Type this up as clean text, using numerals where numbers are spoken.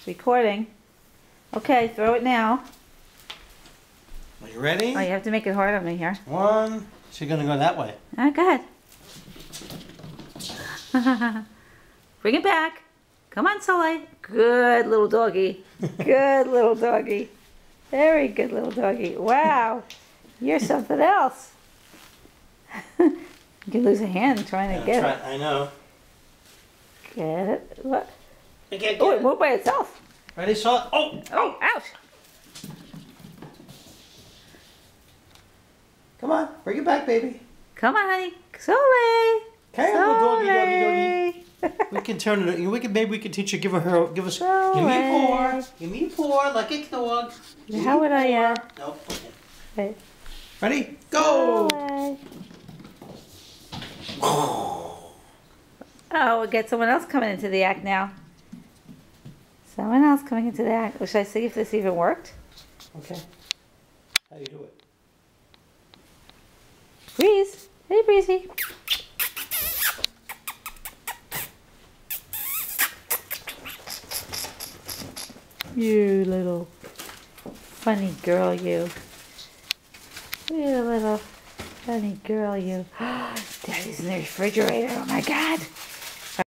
Recording. Okay, throw it now. Are you ready? Oh, you have to make it hard on me here. One. She's gonna go that way. All right, go ahead. Bring it back. Come on, Soleil. Good little doggy. Good little doggy. Very good little doggy. Wow. You're something else. You can lose a hand trying to get it. I know. Get it. What? I can't Oh, get it moved by itself. Ready, Saw? Oh! Oh, ouch. Come on, bring it back, baby. Come on, honey. Soleil. Come on, little doggy, Soleil. We can turn it. Maybe we can teach her. Give us. Give me a Soleil. paw. Give me a paw, like a dog. How would I? Nope. Okay. Wait. Ready? Go! Soleil. Oh, we'll get someone else coming into the act now. Someone else coming into the act. Well, should I see if this even worked? Okay. How do you do it? Breeze. Hey, Breezy. You little funny girl, you. You little funny girl, you. Daddy's in the refrigerator. Oh, my God.